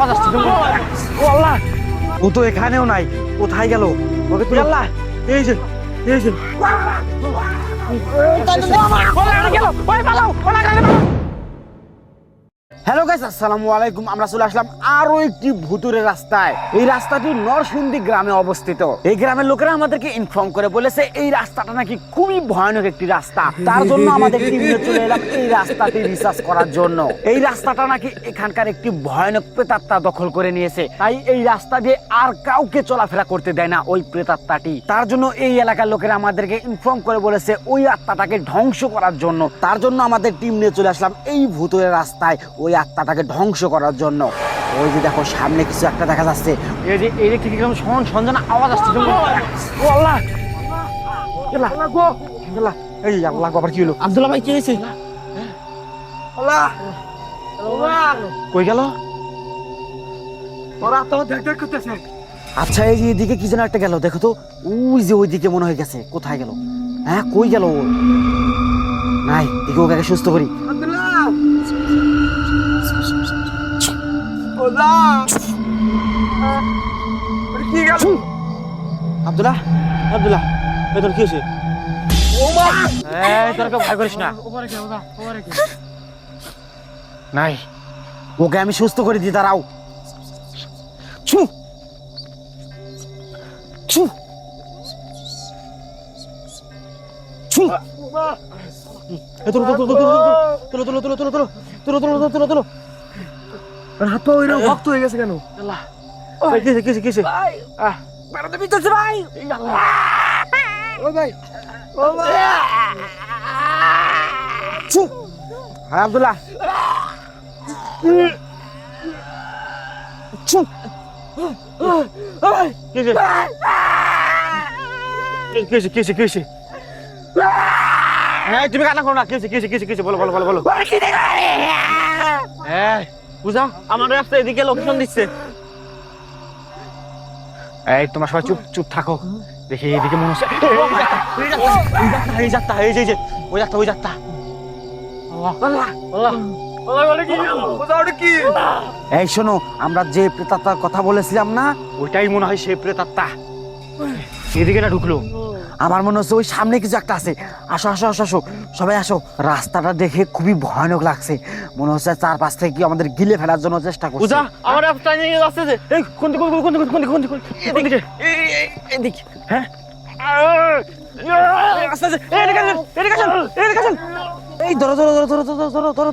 ও আল্লাহ, ও তো এখানেও নাই, কোথায় গেল? ওকে তুই আল্লাহ, এই যে এই যে হ্যালো গাইস, আসসালামু আলাইকুম। আমরা চলে আসলাম আরো একটি ভুতুরে রাস্তায়। এই রাস্তাটি নরসিংদী গ্রামে অবস্থিত। এই গ্রামের লোকেরা আমাদেরকে ইনফর্ম করে বলেছে এই রাস্তাটা নাকি খুবই ভয়ানক একটি রাস্তা। তার জন্য আমাদের টিম নিয়ে চলে এলাম এই রাস্তাটি রিসার্চ করার জন্য। এই রাস্তাটা নাকি এখানকার একটি ভয়ানক প্রেতাত্মা দখল করে নিয়েছে, তাই এই রাস্তা দিয়ে আর কাউকে চলাফেরা করতে দেয় না ওই প্রেতাত্মাটি। তার জন্য এই এলাকার লোকেরা আমাদেরকে ইনফর্ম করে বলেছে ওই আত্মাটাকে ধ্বংস করার জন্য। তার জন্য আমাদের টিম নিয়ে চলে আসলাম এই ভুতুরে রাস্তায় ওই আত্মাটাকে ধ্বংস করার জন্য। ওই যে দেখো সামনে কিছু একটা দেখা যাচ্ছে, এই যে এই দিক থেকে কেমন সঞ্জনা আওয়াজ আসছে। ও আল্লাহ, এই আল্লাহ, আবার কি হলো? আব্দুল্লাহ ভাই কি হয়েছে? আল্লাহ, কই গেল? ওরা তো দেখ করতেছে। আচ্ছা, এই যে এদিকে কি যেন একটা গেল, দেখো তো। ওই যে ওইদিকে মনে হয়ে গেছে। কোথায় গেল? হ্যাঁ, কই গেল? নাই, দেখি ওকে সুস্থ করি। আব্দুল্লাহ, আব্দুল্লাহ, তোর কি হয়েছে? তোর ভয় করিস না। নাই, ওকে আমি সুস্থ করে দিই, দাঁড়াও। ছু ছু ছু, হাত পা ওইরকম শক্ত হয়ে গেছে কেন? কিসে ভাই হ্যাঁ আব্দুল্লাহ, তুমি কান্না করো না। কেসে বলো বলো বলো বলো। বুঝা, আমার রাস্তা এদিকে লোকেশন দিচ্ছে। এই তোমার সবাই চুপ চুপ থাকো। দেখি এদিকে মনে হচ্ছে ওই যাত্রা। এই শোনো, আমরা যে প্রেতাত্মার কথা বলেছিলাম না, ওইটাই মনে হয় সেই প্রেতাত্মা। এদিকে না ঢুকলো। আমার মনে হচ্ছে ওই সামনে কিছু একটা আছে। আসো আসো আসো আসো, সবাই আসো। রাস্তাটা দেখে খুবই ভয়ানক লাগছে। মনে হচ্ছে চারপাশ থেকে কি আমাদের গিলে ফেলার জন্য চেষ্টা করছে। আমার হ্যাঁ, এই ধরো ধরো ধরো ধরো ধরো ধরো ধরো ধরো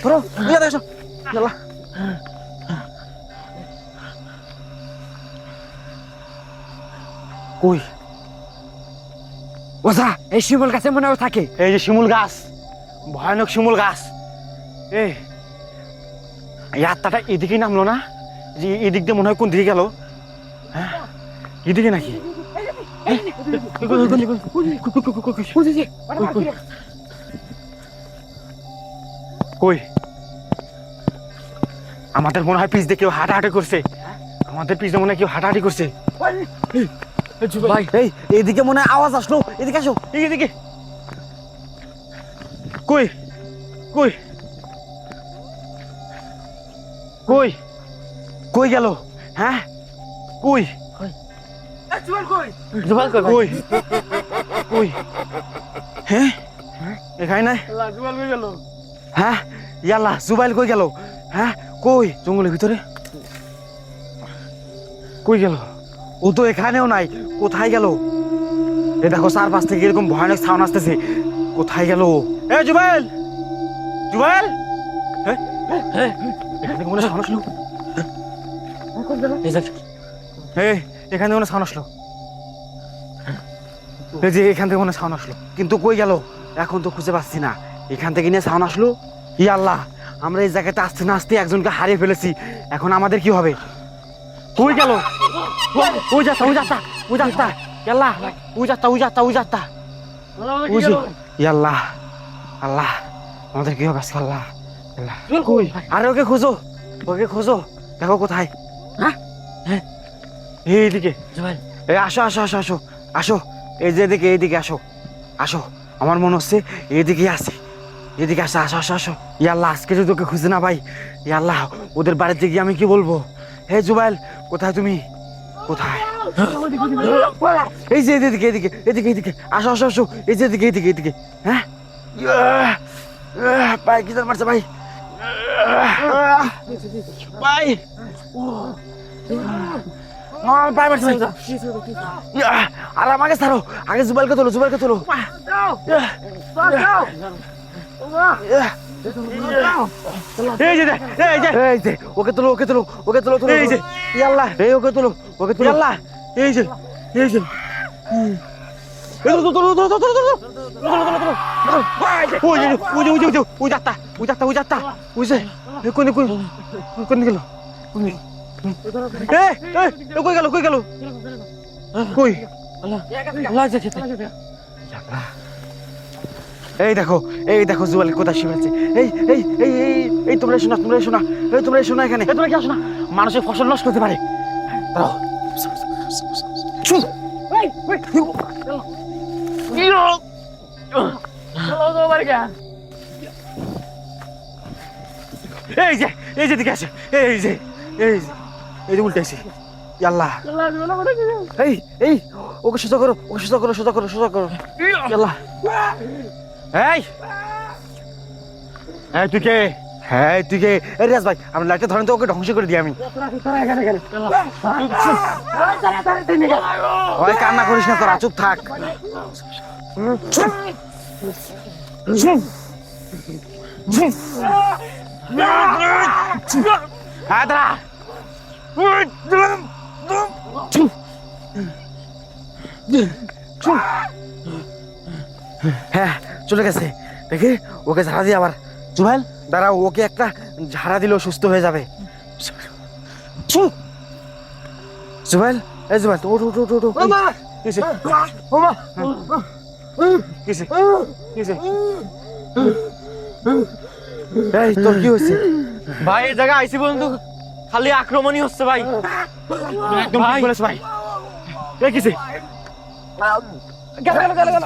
ধরো ধরো, এসো। কই? ওঝা, এই শিমুল গাছে মনে হয় থাকে। এই যে শিমুল গাছ, ভয়ানক শিমুল গাছ। এই আত্মাটা এদিকেই নামলো না? যে এদিক দিয়ে মনে হয় কোন দিকে গেল? হ্যাঁ, এদিকে নাকি? কই? আমাদের মনে হয় পিছ দিয়ে কেউ হাঁটাহাঁটি করছে। আমাদের পিছনে মনে হয় কেউ হাঁটাহাঁটি করছে। এইদিকে মনে হয় আওয়াজ আসলো। এদিকে আসো, এদিকে। কই কই কই কই গেল? হ্যাঁ, কই কই কই? হ্যাঁ, এখানে নাই। হ্যাঁ, ইয়াল্লা, জুবাইল কই গেল? হ্যাঁ, কই? জঙ্গলের ভিতরে কই গেল? ও তো এখানেও নাই, কোথায় গেল? এ দেখো চারপাশ থেকে এরকম ভয়ানক সাউন্ড আসতেছে। কোথায় গেল? এ জুবাইল, জুবাইল, এখানে মনে সাউন্ড আসলো। এখানে মনে সাউন্ড আসলো। এই যে এখান থেকে মনে সাউন্ড আসলো, কিন্তু কই গেল? এখন তো খুঁজে পাচ্ছি না। এখান থেকে নিয়ে সাউন্ড আসলো। ই আল্লাহ, আমরা এই জায়গাতে আসতে না আসতে একজনকে হারিয়ে ফেলেছি। এখন আমাদের কি হবে? কই গেল? ওই যাত্রা ওই যাত্রা ওই যাত্রা আল্লাহ, ওই যাত্রা ওই যাত্রা ওই যাত্রা। আল্লাহ আল্লাহ, আমাদের কি হবে? আল্লাহ আল্লাহ, কই? আরে ওকে খোঁজো, ওকে খোঁজো, দেখো কোথায়। হ্যাঁ, এইদিকে। এই আসো আসো আসো আসো আসো, এই যে এদিকে, এইদিকে আসো আসো। আমার মনে হচ্ছে এইদিকে আছে। এদিকে আসো আসো আসো আসো। ইয়াল্লাহ, আজকে যদি তোকে খুঁজে না ভাই, ইয়াল্লাহ ওদের বাড়িতে গিয়ে আমি কি বলবো? হে জুবাইল, কোথায় তুমি? কোথায়? এই যে এদিকে এদিকে এদিকে এদিকে আসো আসো আসো। এই যে এদিকে এদিকে এদিকে। হ্যাঁ ভাই, কি মারছে ভাই? ভাই ভাই মারছে ভাই। আর আমাকে ছাড়ো, আগে জুবাইলকে তোলো, জুবাইলকে তোলো। এই যে এই যে এই যে ওকে তোলো, ওকে তোলো, ওকে তোলো, তোলো। এই যে ইয়াল্লাহ, এই ওকে তোলো, ওকে তোলো। ইয়াল্লাহ, এই যে এই যে এই দেখো, এই দেখো জুয়েল কোথায় শিবেছে। এই এই এই এই এই তোমরা শোনা, তোমরা শোনা, এই তোমরা শোনা এখানে। তোমরা কি আসো না? মানুষের ফসল নষ্ট করতে পারে। এই যে এই যে দিকে আছে, এই যে এই যে এই যে উল্টে আছে। আল্লাহ, এই এই ওকে সোজা করো, ওকে সোজা করো, সোজা করো, সোজা করো। আল্লাহ, এই এই তুই কে? হ্যাঁ তুই কে? রিয়াজ ভাই, আমরা লাইটটা ধরেন তো, ওকে ধ্বংস করে দিই আমি। ওই কান্না করিস না তোরা, চুপ থাক। হ্যাঁ চলে গেছে, দেখি ওকে ঝাড়া দিয়ে আবার। জুবাইল দাঁড়াও, ওকে একটা ঝাড়া দিলেও সুস্থ হয়ে যাবে। জুবাইল, এই জুবাইল, ওঠ ওঠ ওঠ ওঠ। এই তোর কি হয়েছে ভাই? এই জায়গায় আইসি বন্ধু, খালি আক্রমণই হচ্ছে ভাই। একদম ঠিক বলেছ ভাই। এই কিসে? গেল গেল গেল গেল।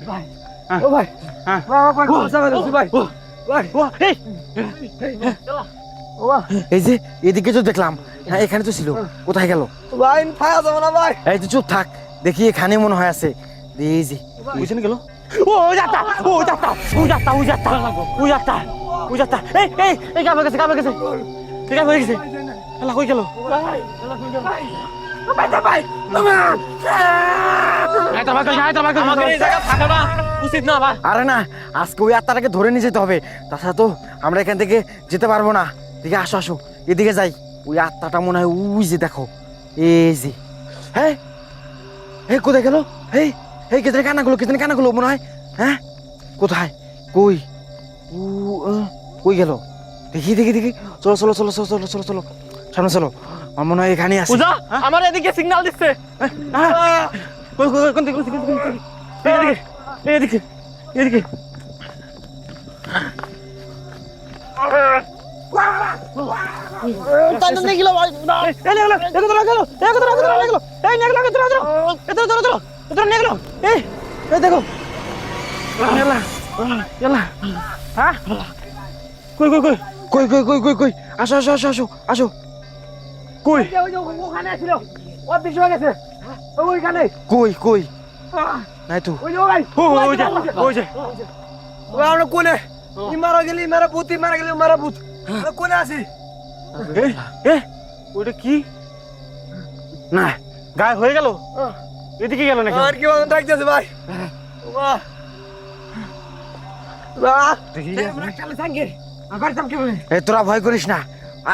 ভাই ও ভাই, হ্যাঁ এই যে এদিকে তো দেখলাম, হ্যাঁ এখানে তো ছিল, কোথায় গেল ভাই? ফায়া যাবে না ভাই। এই তো চুপ থাক, দেখি এখানে মনে হয় আছে। এই যে বুঝছেন গেল। ও যাত্রা, ও যাত্রা, ও যাত্রা, ও যাত্রা, ও যাত্রা, ও যাত্রা। এই এই এই কামে গেছে, কামে গেছে, ঠিক আছে হয়ে গেছে। আল্লাহ কই গেল? আরে না, আজকে ওই আত্মাটাকে ধরে নিয়ে যেতে হবে, তাছাড়া তো আমরা এখান থেকে যেতে পারবো না। ঠিক আছে আসো আসো, এদিকে যাই। ওই আত্মাটা মনে হয় ওই যে দেখো, এই যে। হ্যাঁ এই কোথায় গেল? এই এই কেতনে কানাগুলো, কেতনে কানাগুলো মনে হয়। হ্যাঁ কোথায়? কই কই গেল? দেখি দেখি দেখি, চলো চলো চলো চলো চলো চলো চলো, সামনে চলো। আমার মনে হয় এখানে আছে। আমার এদিকে সিগন্যাল দিচ্ছে। এদিকে এদিকে। দেখো কই কই কই কই কই কই কই কই, আসো আসো আসো আসো আসো। কই ওখানে ছিল, ওর দিকে হয়ে গেছে ওইখানে। কই কই নাই তো। ওই যে ভাই, ওই যে ওই যে ওই আমরা কোনে মারা গেলি, মারা ভূত, মারা গেলি মারা ভূত। কোনে আছি? এ ওটা কি? না গায়ে হয়ে গেল, এদিকে গেল নাকি? আর কি ডাকতেছে ভাই? বাহ বাহ, আমরা কালে থাকি আবার তাম কি বলে? এই তোরা ভয় করিস না,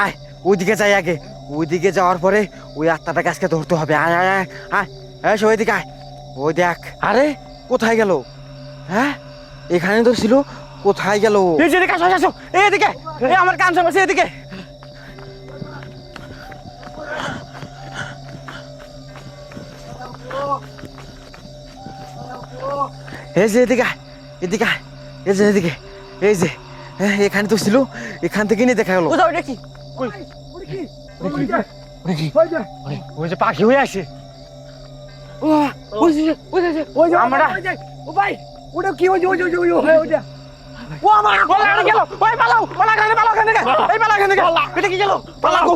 আয় ওইদিকে যাই আগে। ওইদিকে যাওয়ার পরে ওই আত্মাটাকে আজকে ধরতে হবে। আয় আয় আয় আয়, এই সব ওইদিকে আয়। ওই দেখ, আরে কোথায় গেল? হ্যাঁ এখানে তো ছিল, কোথায় গেল? এই যে এদিকে আসো আসো, এদিকে, এই আমার কান সামনে এদিকে। এই যে এদিকে আয়, এদিকে আয়, এই যে এদিকে, এই যে এখানে তো ছিল, এখান থেকে নিয়ে দেখা গেল। ওটা কি? কই ওই যে পাখি হয়ে আসে। আমরা ও ভাই, ওটা কি ওই ওইটা ও আমার ওলা গেল ওই পালাও ওলা গানে পালাও এখান থেকে এই পালাও এখান থেকে এটা কি গেল পালাও